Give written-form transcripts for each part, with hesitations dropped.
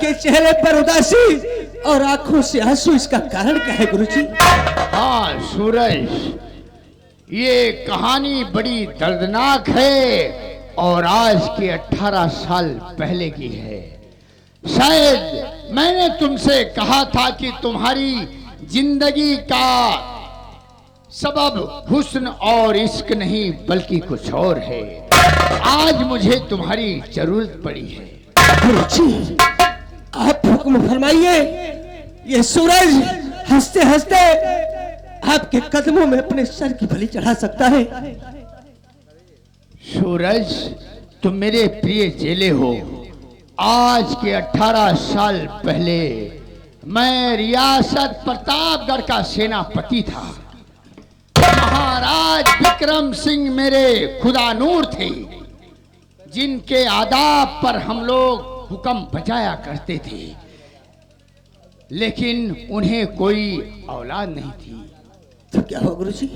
आपके चेहरे पर उदासी और आंखों से आंसू, इसका कारण क्या है गुरुजी? हाँ सूरज, ये कहानी बड़ी दर्दनाक है और आज के 18 साल पहले की है। शायद मैंने तुमसे कहा था कि तुम्हारी जिंदगी का सबब हुस्न और इश्क नहीं बल्कि कुछ और है। आज मुझे तुम्हारी जरूरत पड़ी है। गुरुजी, आप हुक्म फरमाइए। ये सूरज हंसते हंसते आपके कदमों में अपने सर की बलि चढ़ा सकता है। सूरज, तुम मेरे प्रिय चेले हो। आज के 18 साल पहले मैं रियासत प्रतापगढ़ का सेनापति था। महाराज विक्रम सिंह मेरे खुदा नूर थे, जिनके आदाब पर हम लोग हुक्म बजाया करते थे, लेकिन उन्हें कोई औलाद नहीं थी। तो क्या हुआ गुरुजी?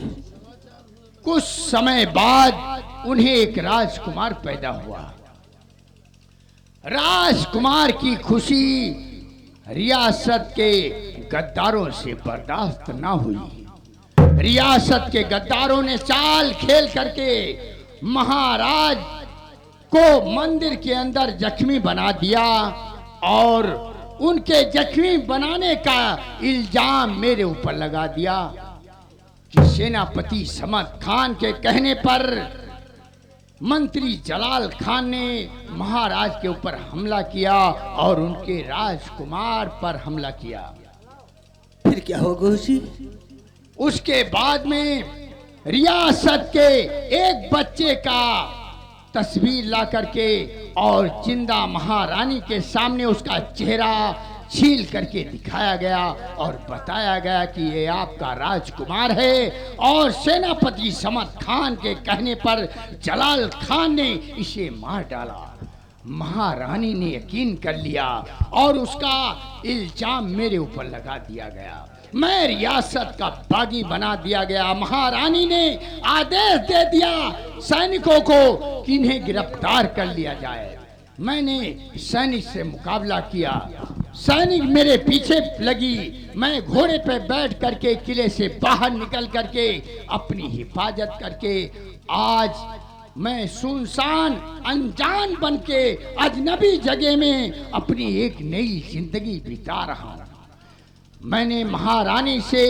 कुछ समय बाद उन्हें एक राजकुमार पैदा हुआ। राजकुमार की खुशी रियासत के गद्दारों से बर्दाश्त ना हुई। रियासत के गद्दारों ने चाल खेल करके महाराज को मंदिर के अंदर जख्मी बना दिया और उनके जख्मी बनाने का इल्जाम मेरे ऊपर लगा दिया कि सेनापति समद खान के कहने पर मंत्री जलाल खान ने महाराज के ऊपर हमला किया और उनके राजकुमार पर हमला किया। फिर क्या हुआ गुरुजी? उसके बाद में रियासत के एक बच्चे का तस्वीर ला करके और जिंदा महारानी के सामने उसका चेहरा छील करके दिखाया गया और बताया गया कि ये आपका राजकुमार है। और सेनापति समद खान के कहने पर जलाल खान ने इसे मार डाला। महारानी ने यकीन कर लिया और उसका इल्जाम मेरे ऊपर लगा दिया गया। मैं रियासत का बागी बना दिया गया। महारानी ने आदेश दे दिया सैनिकों को कि इन्हें गिरफ्तार कर लिया जाए। मैंने सैनिक से मुकाबला किया। सैनिक मेरे पीछे लगी। मैं घोड़े पे बैठ करके किले से बाहर निकल करके अपनी हिफाजत करके आज मैं सुनसान अनजान बन के अजनबी जगह में अपनी एक नई जिंदगी बिता रहा हूँ। मैंने महारानी से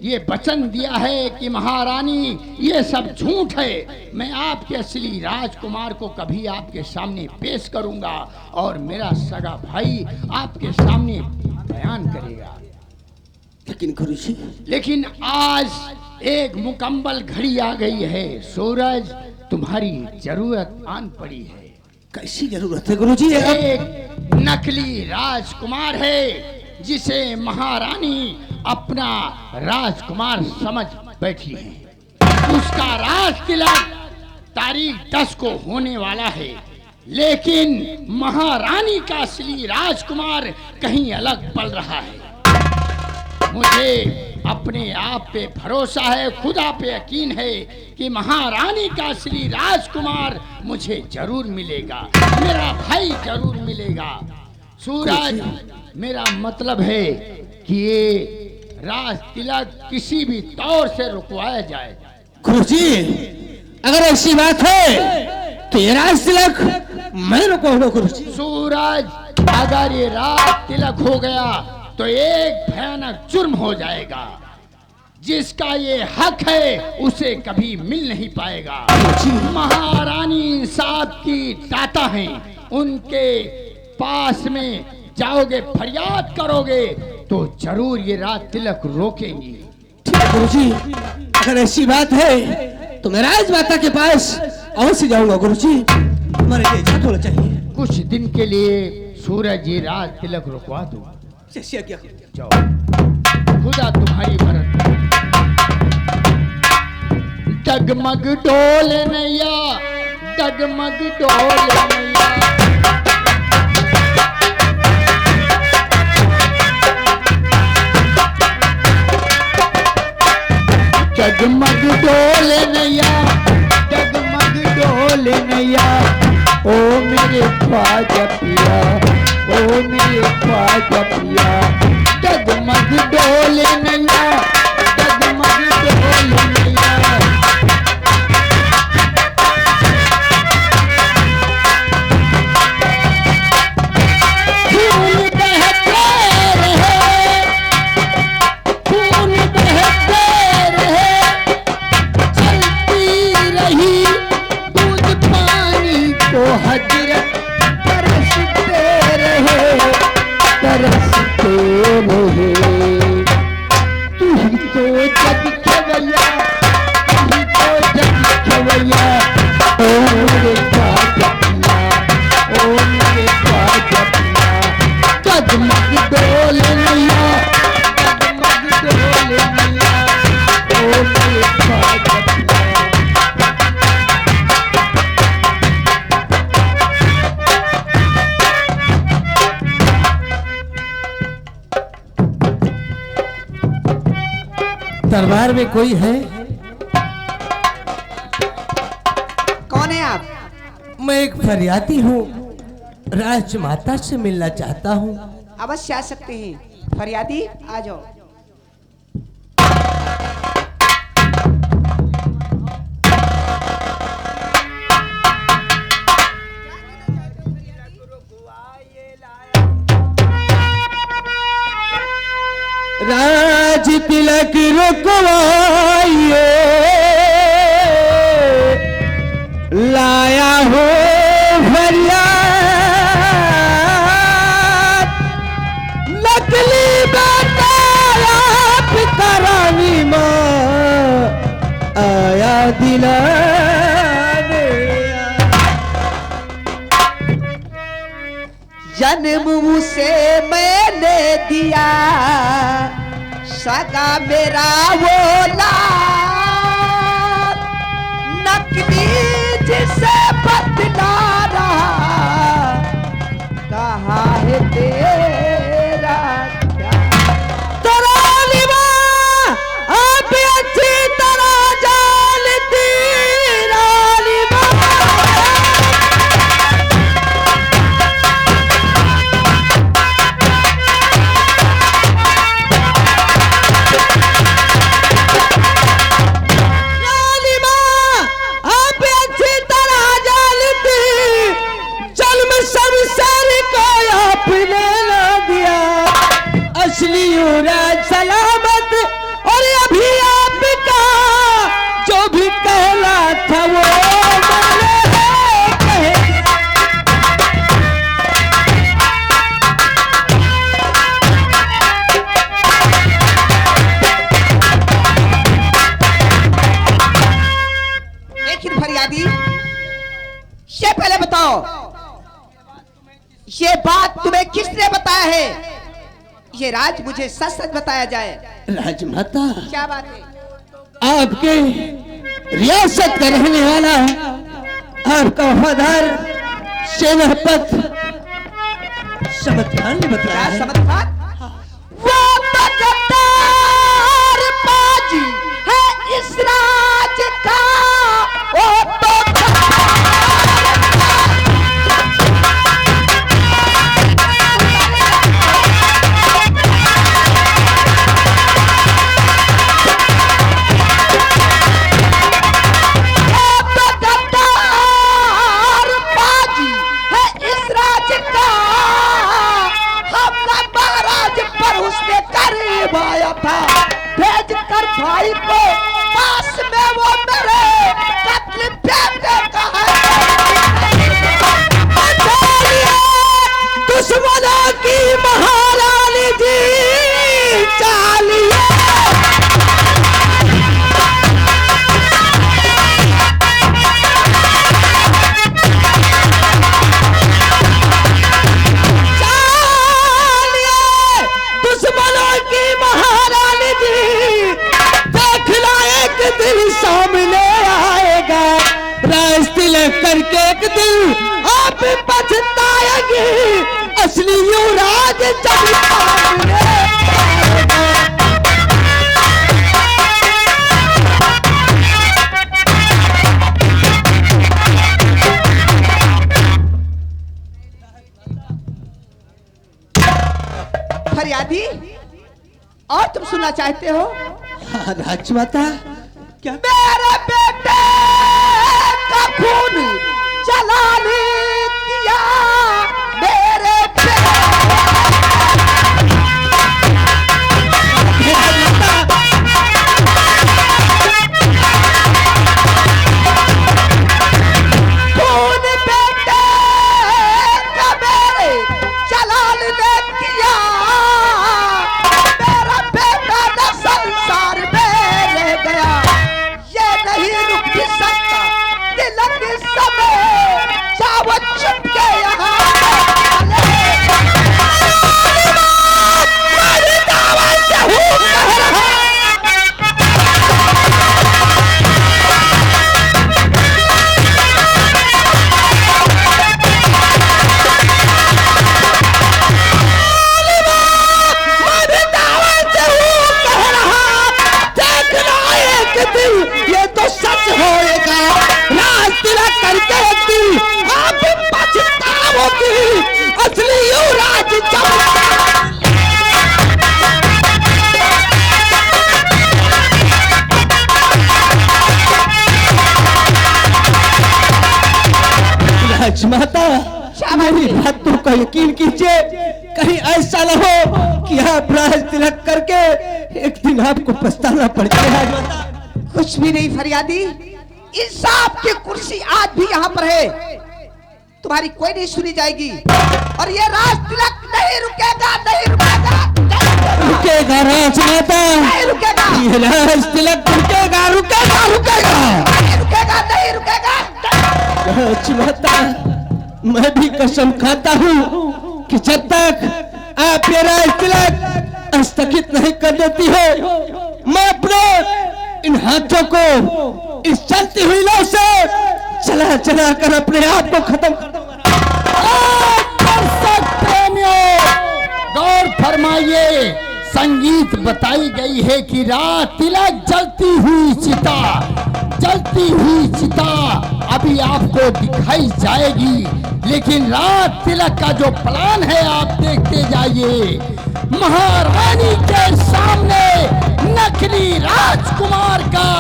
ये वचन दिया है कि महारानी ये सब झूठ है। मैं आपके असली राजकुमार को कभी आपके सामने पेश करूंगा और मेरा सगा भाई आपके सामने बयान करेगा। लेकिन गुरुजी, लेकिन आज एक मुकम्मल घड़ी आ गई है। सूरज, तुम्हारी जरूरत आन पड़ी है। कैसी जरूरत है गुरुजी? एक नकली राजकुमार है जिसे महारानी अपना राजकुमार समझ बैठी है। उसका राज तिलक तारीख 10 को होने वाला है, लेकिन महारानी का असली राजकुमार कहीं अलग पल रहा है। मुझे अपने आप पे भरोसा है, खुदा पे यकीन है कि महारानी का असली राजकुमार मुझे जरूर मिलेगा, मेरा भाई जरूर मिलेगा। सूरज, मेरा मतलब है कि ये राज तिलक किसी भी तौर से रुकवाया जाए। गुरुजी, अगर ऐसी बात है तो ये राज तिलक मैं रुकवाऊंगा गुरुजी। सूरज, अगर ये राज तिलक हो गया तो एक भयानक जुर्म हो जाएगा। जिसका ये हक है उसे कभी मिल नहीं पाएगा। महारानी इंसाफ की दाता हैं, उनके पास में जाओगे, फरियाद करोगे तो जरूर ये राज तिलक रोकेंगी। ठीक है गुरुजी, अगर ऐसी बात है तो मैं राजमाता के पास अवश्य जाऊंगा गुरुजी। हमारे लिए इजाजत होना चाहिए। कुछ दिन के लिए सूरज ये राज तिलक रुकवा दो। क्या? जाओ, खुदा तुम्हारी मदद। डगमग डोल नैया, डगमग डोल नैया, डगमग डोल नैया, डगमग डोल नैया, ओ मेरे ख्वाजा पिया, ओ ओ मेरे ख्वाजा पिया, डगमग डोले नैया, डगमग डोले नैया। खून बहते रहे, खून बहते रहे, चलती रही दूध पानी को हजरत, तरसते रहे, तरसते रहे। तू ही तो जग खेवैया, तू ही तो जग खेवैया, ओ मेरे ख्वाजा पिया, ओ मेरे ख्वाजा पिया, डगमग डोले नैया, डगमग डोले नैया, ओ मेरे ख्वाजा पिया। दरबार में कोई है? कौन है आप? मैं एक फरियादी हूँ, राजमाता से मिलना चाहता हूँ। अवश्य आ सकते हैं। फरियादी आ जाओ। राज तिलक रुकवाइए, लाया हो फरियाद, नकली बताया पिता रानी माँ, आया दिलाने। जन्म उसे मैंने दिया, सगा मेरा वो लाल, नकली जिसे बदला रहा, कहा है तेरा प्यार। तरानी माँ आप अच्छी तरह जानती, रानी माँ। रानी माँ आप अच्छी तरह जानती, जन्म संसार को आपने ना दिया, असली युवराज सलामत और अभी आपका जो भी कहना था वो मैंने कह दिया। लेकिन फरियादी, ये पहले बताओ, ये बात तुम्हें किसने बताया है? ये राज मुझे सच सच बताया जाए। राजमाता, क्या बात है? आपके रियासत का रहने वाला आपका वफादार सेनापति समझान ने बताया क्या है। समझ? वो तो गद्दार बाजी है इस राज का, वो तो गद्दार बाजी है इस राज का। हमला महाराज पर उसने करीब आया था, भेज कर भाई को पास में वो मेरे कत्ल बेटे का दुश्मनों की महारानी जी चालिए। दुश्मनों की महारानी जी, देखना एक दिन सामने आएगा, राज तिलक करके एक दिन आप पछताएंगे, असली युवराज जब सामने आएगा। और तुम सुनना चाहते हो? हाँ राजमाता, क्या? मेरे बेटे का खून जलाने किया मेरे खून बेटे का मेरे जलाल ने किया, मेरा बेटा न संसार में रह गया, ये नहीं रुक भी सकता तिलक समय, जाओ चुप के यहाँ ये तो सच होएगा, राज तिलक करके एक दिन आप पछताओगे, असली युवराज राजमाता, मेरी बातों का यकीन कीजिए, कहीं ऐसा न हो कि आप राज तिलक करके एक दिन आपको पछताना पड़ जाए। राजमाता कुछ भी नहीं फरियादी, इंसाफ की कुर्सी आज भी यहाँ पर है, तुम्हारी कोई नहीं सुनी जाएगी, और ये राज तिलक नहीं रुकेगा, नहीं रुकेगा, रुकेगा राजमाता, नहीं रुकेगा, ये राज तिलक रुकेगा, रुकेगा, रुकेगा, नहीं रुकेगा, नहीं रुकेगा। राजमाता, मैं भी कसम खाता हूँ कि जब तक आप ये राज तिलक स्थगित नहीं कर देती हो, मैं अपने इन हाथों को इस चलती हुई लौ से चला चला कर अपने आप को खत्म कर दूंगा। दर्शक प्रेमियों, गौर फरमाइए, संगीत बताई गई है कि राज तिलक जलती हुई चिता, जलती हुई चिता अभी आपको दिखाई जाएगी, लेकिन राज तिलक का जो प्लान है आप देखते जाइए। महारानी के सामने नकली राजकुमार का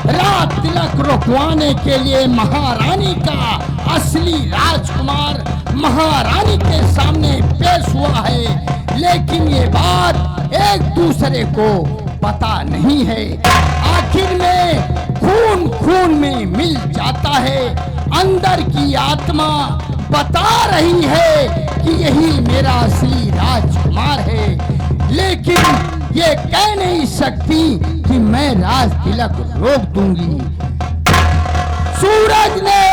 राज तिलक रुकवाने के लिए महारानी का असली राजकुमार महारानी के सामने पेश हुआ है, लेकिन ये बात एक दूसरे को पता नहीं है। आखिर में खून खून में मिल जाता है, अंदर की आत्मा बता रही है कि यही मेरा असली राजकुमार है, लेकिन ये कह नहीं सकती कि मैं राज तिलक रोक दूंगी। सूरज ने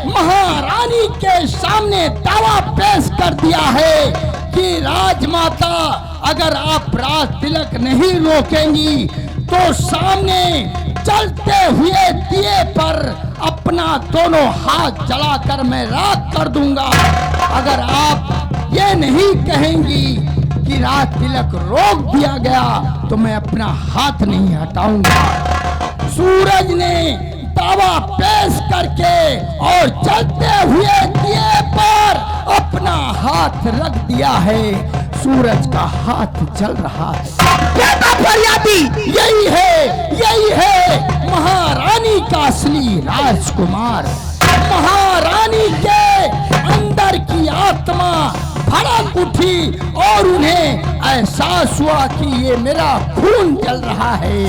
महारानी के सामने दावा पेश कर दिया है कि राजमाता, अगर आप राज तिलक नहीं रोकेंगी तो सामने चलते हुए दिए पर अपना दोनों हाथ जलाकर मैं राख कर दूंगा। अगर आप ये नहीं कहेंगी कि राज तिलक रोक दिया गया तो मैं अपना हाथ नहीं हटाऊंगा। सूरज ने दावा पेश करके और चलते हुए दिए पर अपना हाथ रख दिया है। सूरज का हाथ जल रहा है। यही है महारानी का असली राजकुमार। महारानी के अंदर की आत्मा भड़क उठी और उन्हें एहसास हुआ कि ये मेरा खून जल रहा है।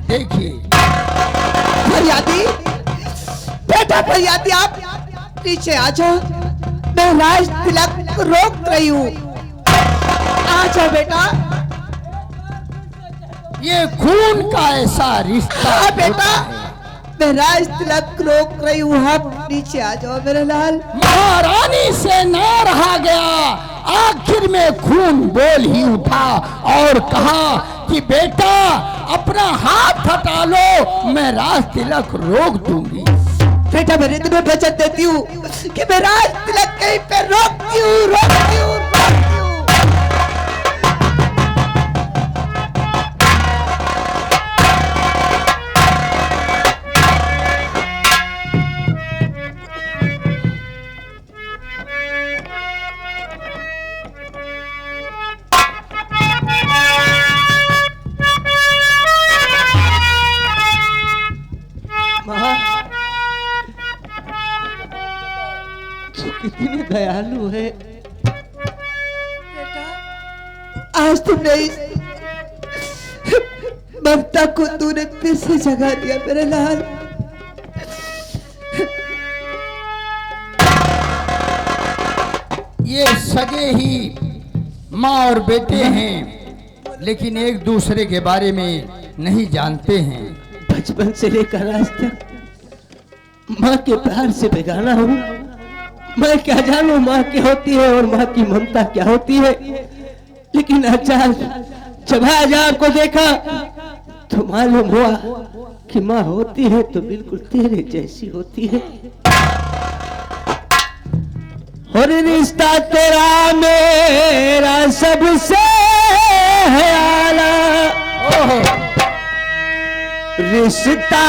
देखिए फरियादी, बेटा फरियादी, आप पीछे आ जाओ, मैं राज तिलक रोक रही हूँ, आ जाओ बेटा। ये खून का ऐसा रिश्ता। हाँ बेटा, मैं राज तिलक रोक रही हूँ, आप नीचे आ जाओ मेरे लाल। महारानी से न रहा गया, आखिर में खून बोल ही उठा और कहा कि बेटा अपना हाथ हटा लो, मैं राज तिलक रोक दूंगी। बेटा मैंने तुम्हें वचन देती हूँ कि मैं राज तिलक कहीं पे रोकती हूँ, रोकती हूँ, रोकती हूँ। तू कितनी दयालु है। आज तुमने इस ममता को तूने फिर से जगा दिया मेरे लाल। ये सगे ही माँ और बेटे हैं, लेकिन एक दूसरे के बारे में नहीं जानते हैं। बचपन से लेकर आज तक माँ के प्यार से बेगाना हूँ। मैं क्या जानू माँ क्या होती है और माँ की ममता क्या होती है। लेकिन अचानक जब आज आपको देखा तो मालूम हुआ कि माँ होती है तो बिल्कुल तेरे जैसी होती है। और रिश्ता तेरा मेरा सबसे है आला। रिश्ता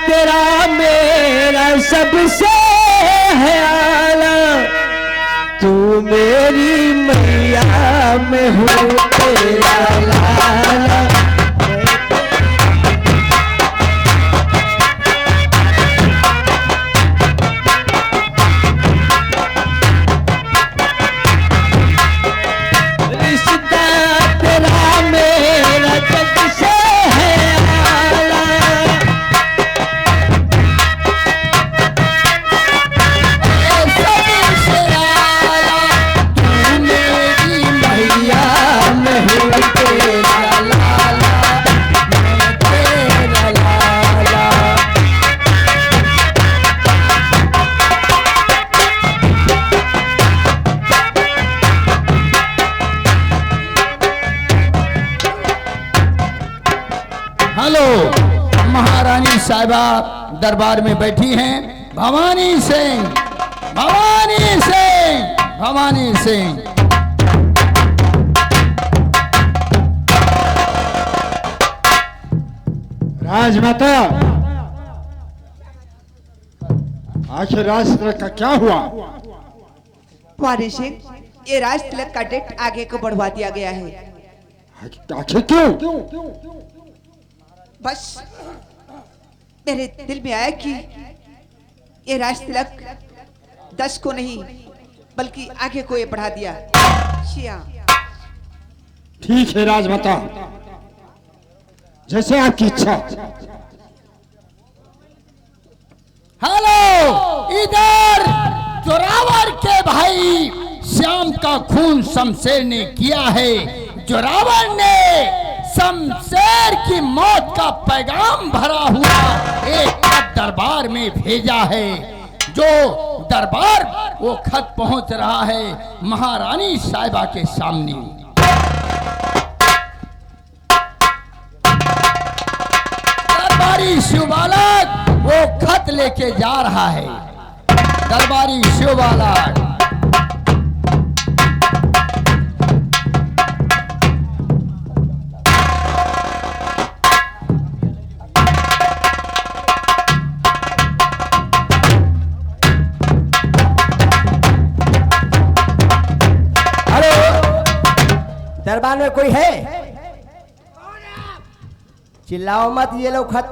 तेरा मेरा सबसे है आला। तू मेरी मैया में हूँ तेरा लाला। महारानी साहिबा दरबार में बैठी हैं। भवानी सिंह, भवानी सिंह, भवानी सिंह। राजमाता, आखिर राज तिलक का क्या हुआ? भवानी सिंह, ये राज तिलक का डेट आगे को बढ़वा दिया गया है। आखिर क्यों? बस मेरे दिल में आया कि ये राज तिलक 10 को नहीं बल्कि आगे को ये बढ़ा दिया। ठीक है राजमाता, जैसे आपकी इच्छा। हेलो, इधर जोरावर के भाई श्याम का खून शमशेर ने किया है। जोरावर ने शमशेर की मौत का पैगाम भरा हुआ एक खत दरबार में भेजा है। जो दरबार वो खत पहुंच रहा है महारानी साहिबा के सामने। दरबारी शिवबालक वो खत लेके जा रहा है। दरबारी शिवबालक, दरबार में कोई है? चिल्लाओ मत। ये लो खत,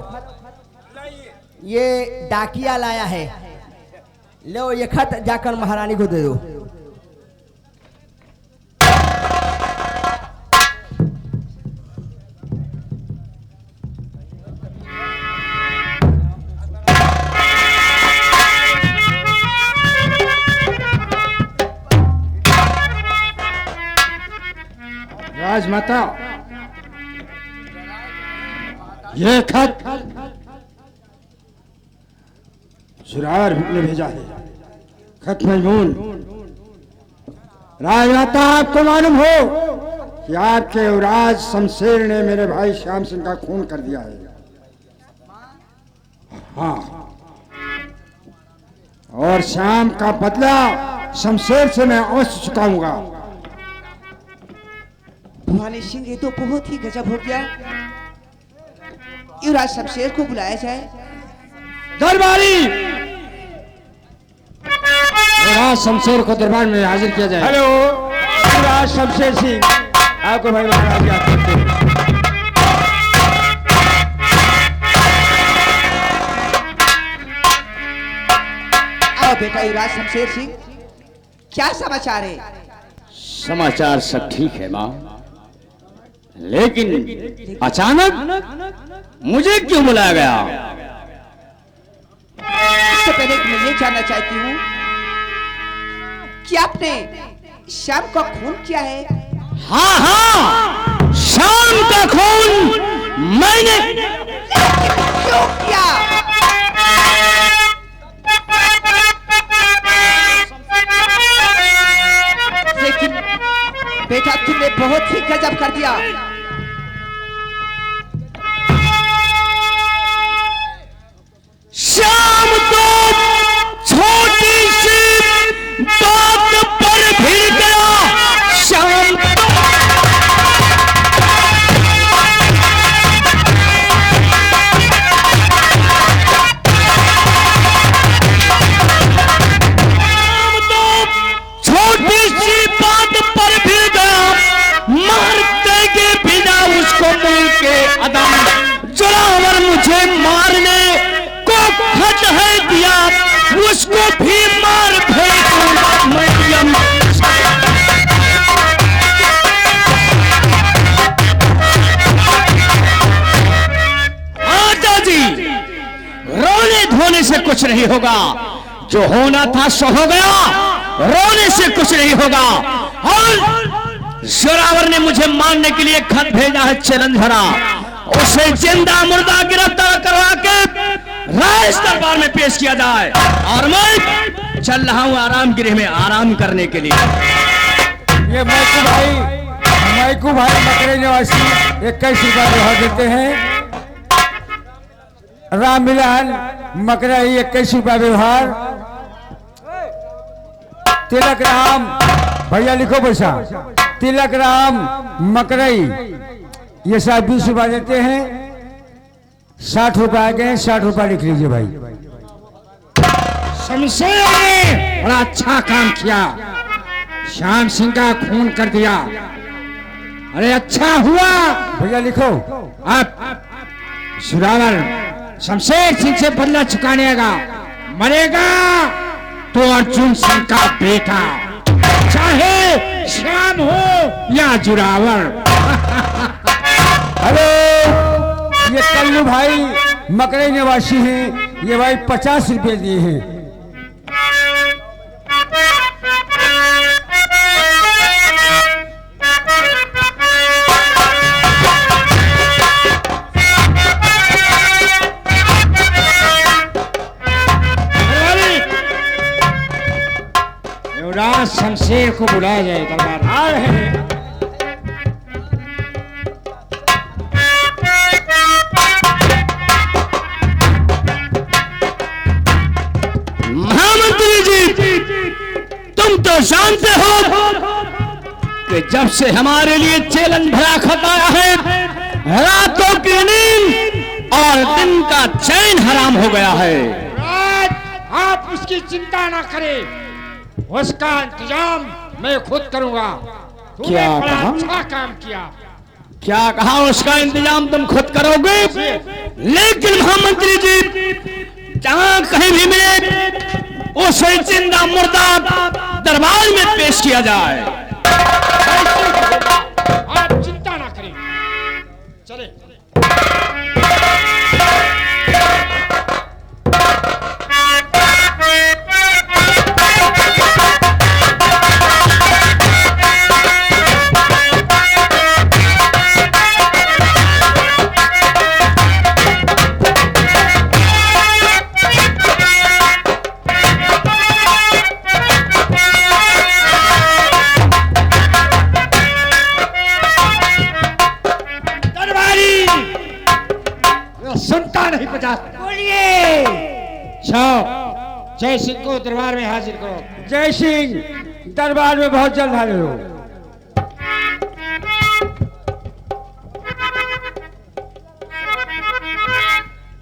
ये डाकिया लाया है। लो ये खत जाकर महारानी को दे दो। राजमाता, ये खत जोरावर ने भेजा है। खत मजमून, राजमाता आपको मालूम हो कि आपके युवराज शमशेर ने मेरे भाई श्याम सिंह का खून कर दिया है। हाँ, और श्याम का बदला शमशेर से मैं अवश्य चुकाऊंगा। भवानी सिंह, ये तो बहुत ही गजब हो गया। युवराज शमशेर को बुलाया जाए। दरबारी, युवराज शमशेर को दरबार में हाजिर किया जाए। हेलो, युवराज शमशेर सिंह, आपको भाई महाराज याद करते हैं। आओ बेटा युवराज शमशेर सिंह, क्या समाचार है? समाचार सब ठीक है माँ, लेकिन अचानक मुझे क्यों बुलाया गया? इससे पहले कि मैं ये जानना चाहती हूँ कि आपने श्याम का खून किया है? हाँ हाँ, श्याम का खून मैंने क्यों किया? लेकिन बेटा तुमने बहुत ही गजब कर दिया। श्याम तो छोटी सी बात पर भिड़ गया। श्याम छोटी सी बात पर भिड़ गया, मारते के बिना उसको मुंह के अदम। जोरावर मुझे मारने को खत है दिया, उसको भी मार फेंकूंगा मरियम। आजा जी, रोने धोने से कुछ नहीं होगा, जो होना था सो हो गया, रोने से कुछ नहीं होगा। और जोरावर ने मुझे मारने के लिए खत भेजा है चैलेंजरा, उसे जिंदा मुर्दा गिरफ्तार करवा के राज दरबार में पेश किया जाए। और मैं चल रहा हूं आराम गृह में आराम करने के लिए। ये मैकू भाई मकरे निवासी 21 रुपया व्यवहार देते हैं। राम मिलान मकरा 21 रुपया व्यवहार। तिलक राम भैया लिखो पैसा। तिलक राम मकरई ये साहब 20 रुपया देते हैं। 60 रुपया आ गए, 60 रुपया लिख लीजिए भाई। शमशेर ने बड़ा अच्छा काम किया, श्याम सिंह का खून कर दिया। अरे अच्छा हुआ भैया लिखो। आप सुरावर शमशेर सिंह से बदला चुकाने आएगा, मरेगा तो अर्जुन सिंह का बेटा, चाहे श्याम हो या जोरावर। हेलो, ये कल्लू भाई मकरे निवासी हैं, ये भाई 50 रुपये दिए हैं। युवराज शमशेर को बुलाया जाए, दरबार आ रहे हैं। महामंत्री जी, तुम तो जानते हो कि जब से हमारे लिए चैलेंज भरा खत आया है, रातों की नींद और दिन का चैन हराम हो गया है। आप उसकी चिंता ना करें, उसका इंतजाम मैं खुद करूंगा। क्या बड़ा कहा? अच्छा काम किया। क्या कहा? उसका इंतजाम तुम खुद करोगे? लेकिन महामंत्री जी, जहां कहीं भी मिले उसे जिंदा मुर्दा दरबार में पेश किया जाए। आप चिंता ना करें, चले। सुनता नहीं 50। बोलिए। जय सिंह को दरबार में हाजिर करो। जय सिंह दरबार में बहुत जल्द हाजिर हो।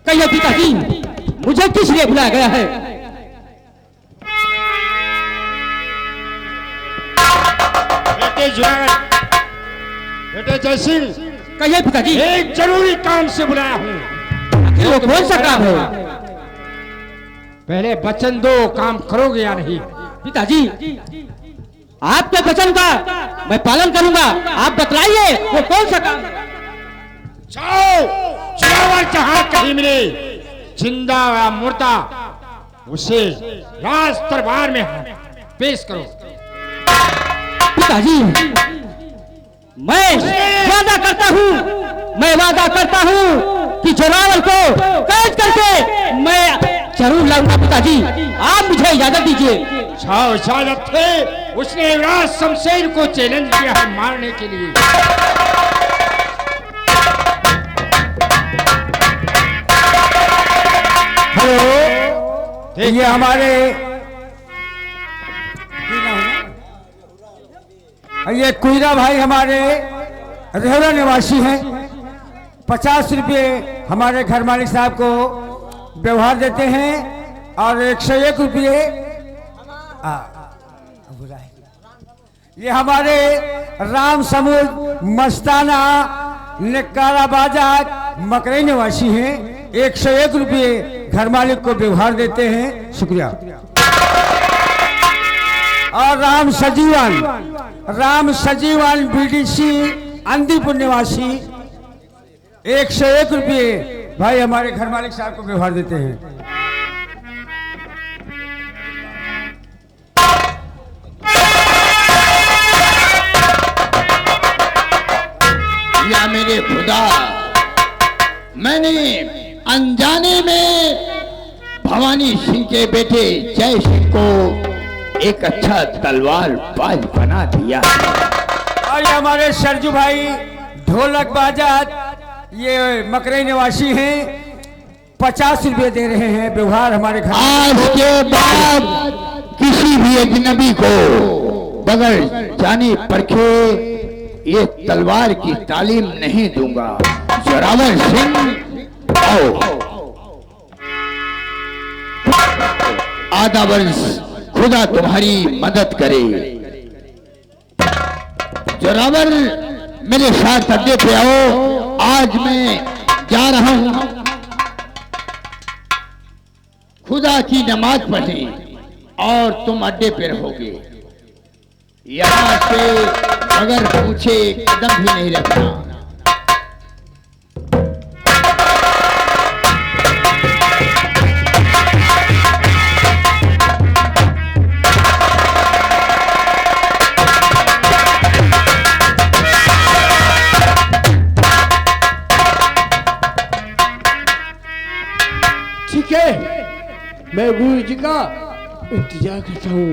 कहिए पिताजी, मुझे किस लिए बुलाया गया है? बेटे जय सिंह, कहिए पिताजी। एक जरूरी काम से बुलाया हूँ। वो कौन सा काम है? पहले वचन दो, काम करोगे या नहीं? पिताजी, आपके वचन का मैं पालन करूंगा। आप बतलाइए वो कौन सा काम है? जाओ, जोरावर जहां कहीं मिले, जिंदा या मुर्दा, उसे राज दरबार में पेश करो। पिताजी, मैं वादा करता हूँ कि जोरावर को कैद करके मैं जरूर लाऊंगा। पिताजी, आप मुझे इजाजत दीजिए। जाओ, इजाजत है। उसने युवराज शमशेर को चैलेंज किया है मारने के लिए। हेलो, ये हमारे ये कुईरा भाई हमारे रेहरा निवासी हैं। 50 रुपये हमारे घर मालिक साहब को व्यवहार देते हैं और 101 रुपये ये हमारे राम समूह मस्ताना निकारा बाजार मकरई निवासी हैं। 101 रुपये घर मालिक को व्यवहार देते हैं। शुक्रिया। और राम सजीवान बीडीसी अंदीपुर निवासी 101 रुपये भाई हमारे घर मालिक साहब को व्यवहार देते हैं। या मेरे खुदा, मैंने अनजाने में भवानी सिंह के बेटे जय सिंह को एक अच्छा तलवार बाज बना दिया। और ये हमारे सरजू भाई ढोलक बाजार ये मकरई निवासी हैं। 50 रुपये दे रहे हैं व्यवहार हमारे घर। आज के बाद किसी भी अजनबी को बगैर जाने परखे ये तलवार की तालीम नहीं दूंगा। जोरावर सिंह, आओ। आधा वर्ष खुदा तुम्हारी मदद करे। जोरावर, मेरे साथ अड्डे पे आओ। आज मैं जा रहा हूं खुदा की नमाज पढ़ने और तुम अड्डे पे रहोगे। यहां से अगर पूछे कदम भी नहीं रखना। ठीक है, मैं गुरु जी का इंतजार करता हूँ।